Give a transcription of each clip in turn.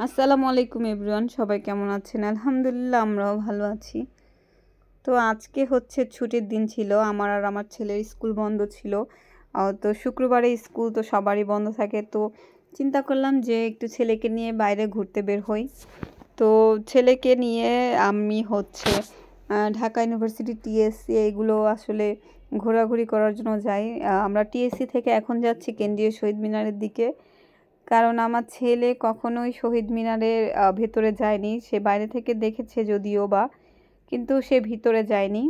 আসসালামু আলাইকুম এভরিওয়ান, সবাই কেমন আছেন? আলহামদুলিল্লাহ আমরাও ভালো আছি। তো আজকে হচ্ছে ছুটির দিন ছিল, আমার আর আমার ছেলের স্কুল বন্ধ ছিল। তো শুক্রবারে স্কুল তো সবারই বন্ধ থাকে, তো চিন্তা করলাম যে একটু ছেলেকে নিয়ে বাইরে ঘুরতে বের হই। তো ছেলেকে নিয়ে আমি হচ্ছে ঢাকা ইউনিভার্সিটি টিএসসি এইগুলো আসলে ঘোরাঘুরি করার জন্য যাই। আমরা টিএসসি থেকে এখন যাচ্ছি কেন্দ্রীয় শহীদ মিনারের দিকে, কারণ আমার ছেলে কখনোই শহীদ মিনারের ভেতরে যায়নি। সে বাইরে থেকে দেখেছে যদিও বা, কিন্তু সে ভিতরে যায়নি।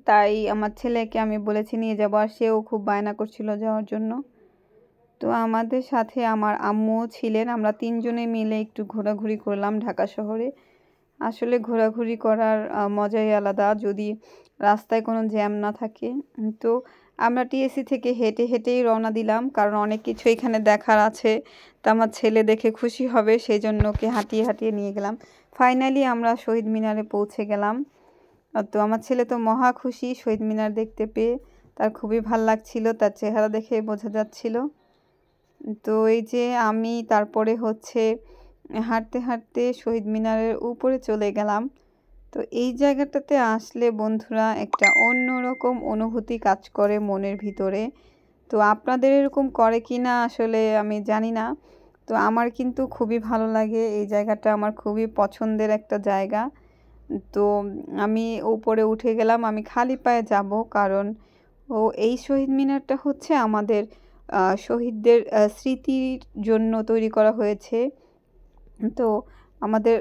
তাই আমার ছেলেকে আমি বলেছি নিয়ে যাবো, আর সেও খুব বায়না করছিল যাওয়ার জন্য। তো আমাদের সাথে আমার আম্মুও ছিলেন, আমরা তিনজনে মিলে একটু ঘোরাঘুরি করলাম ঢাকা শহরে। আসলে ঘোরাঘুরি করার মজাই আলাদা যদি রাস্তায় কোনো জ্যাম না থাকে। তো আমরা টিএসসি থেকে হেঁটে হেঁটেই রওনা দিলাম, কারণ অনেক কিছু এখানে দেখার আছে। তো আমার ছেলে দেখে খুশি হবে, সেই জন্য ওকে হাঁটিয়ে হাঁটিয়ে নিয়ে গেলাম। ফাইনালি আমরা শহীদ মিনারে পৌঁছে গেলাম। তো আমার ছেলে তো মহা খুশি শহীদ মিনার দেখতে পেয়ে, তার খুবই ভাল লাগছিল, তার চেহারা দেখে বোঝা যাচ্ছিল। তো এই যে আমি তারপরে হচ্ছে হাঁটতে হাঁটতে শহীদ মিনারের উপরে চলে গেলাম। তো এই জায়গাটাতে আসলে বন্ধুরা একটা অন্যরকম অনুভূতি কাজ করে মনের ভিতরে। তো আপনাদের এরকম করে কি না আসলে আমি জানি না। তো আমার কিন্তু খুবই ভালো লাগে, এই জায়গাটা আমার খুবই পছন্দের একটা জায়গা। তো আমি উপরে উঠে গেলাম, আমি খালি পায়ে যাব, কারণ এই শহীদ মিনারটা হচ্ছে আমাদের শহীদদের স্মৃতির জন্য তৈরি করা হয়েছে। তো আমাদের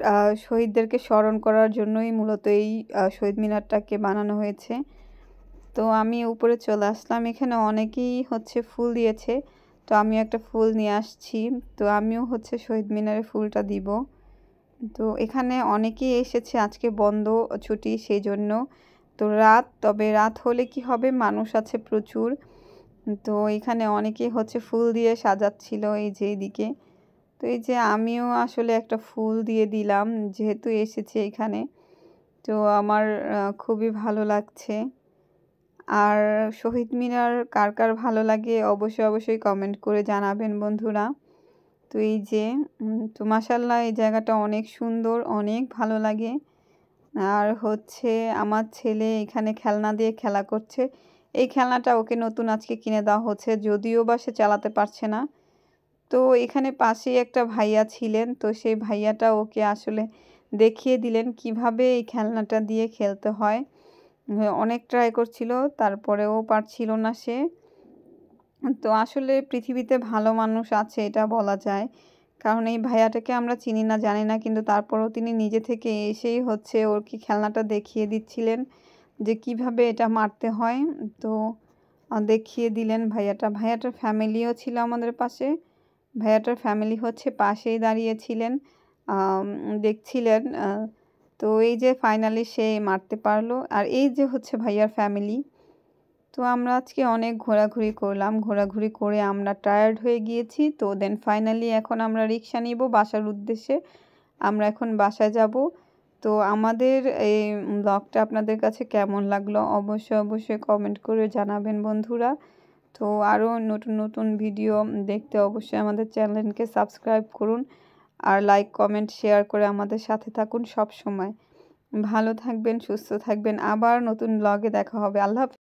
শহীদদেরকে স্মরণ করার জন্যই মূলত এই শহীদ মিনারটাকে বানানো হয়েছে। তো আমি উপরে চলে আসলাম, এখানে অনেকেই হচ্ছে ফুল দিয়েছে। তো আমি একটা ফুল নিয়ে আসছি, তো আমিও হচ্ছে শহীদ মিনারে ফুলটা দিব। তো এখানে অনেকেই এসেছে, আজকে বন্ধ ছুটি সেই জন্য। তো তবে রাত হলে কি হবে, মানুষ আছে প্রচুর। তো এখানে অনেকেই হচ্ছে ফুল দিয়ে সাজাচ্ছিল এই যে এইদিকে। তো এই যে আমিও আসলে একটা ফুল দিয়ে দিলাম যেহেতু এসেছি এখানে। তো আমার খুবই ভালো লাগছে। আর শহীদ মিনার কার কার ভালো লাগে অবশ্যই অবশ্যই কমেন্ট করে জানাবেন বন্ধুরা। তো এই যে তো মাশাআল্লাহ এই জায়গাটা অনেক সুন্দর, অনেক ভালো লাগে। আর হচ্ছে আমার ছেলে এখানে খেলনা দিয়ে খেলা করছে। এই খেলনাটা ওকে নতুন আজকে কিনে দেওয়া হচ্ছে, যদিও বা সে চালাতে পারছে না। তো এখানে পাশেই একটা ভাইয়া ছিলেন, তো সেই ভাইয়াটা ওকে আসলে দেখিয়ে দিলেন কিভাবে এই খেলনাটা দিয়ে খেলতে হয়। অনেক ট্রাই করছিল, তারপরেও পারছিল না সে। তো আসলে পৃথিবীতে ভালো মানুষ আছে এটা বলা যায়, কারণ এই ভাইয়াটাকে আমরা চিনি না জানি না, কিন্তু তারপরেও তিনি নিজে থেকে এসেই হচ্ছে ওর কি খেলনাটা দেখিয়ে দিচ্ছিলেন যে কিভাবে এটা মারতে হয়। তো দেখিয়ে দিলেন ভাইয়াটার ফ্যামিলিও ছিল আমাদের পাশে। ভাইয়াটার ফ্যামিলি হচ্ছে পাশেই দাঁড়িয়েছিলেন, দেখছিলেন। তো এই যে ফাইনালি সে মারতে পারলো, আর এই যে হচ্ছে ভাইয়ার ফ্যামিলি। তো আমরা আজকে অনেক ঘোরাঘুরি করলাম, ঘোরাঘুরি করে আমরা টায়ার্ড হয়ে গিয়েছি। তো দেন ফাইনালি এখন আমরা রিক্সা নিব বাসার উদ্দেশ্যে, আমরা এখন বাসায় যাব। তো আমাদের এই ব্লগটা আপনাদের কাছে কেমন লাগলো অবশ্যই অবশ্যই কমেন্ট করে জানাবেন বন্ধুরা। তো আরও নতুন নতুন ভিডিও দেখতে অবশ্যই আমাদের চ্যানেলকে সাবস্ক্রাইব করুন, আর লাইক কমেন্ট শেয়ার করে আমাদের সাথে থাকুন সব সময়। ভালো থাকবেন, সুস্থ থাকবেন, আবার নতুন ব্লগে দেখা হবে। আল্লাহ হাফেজ।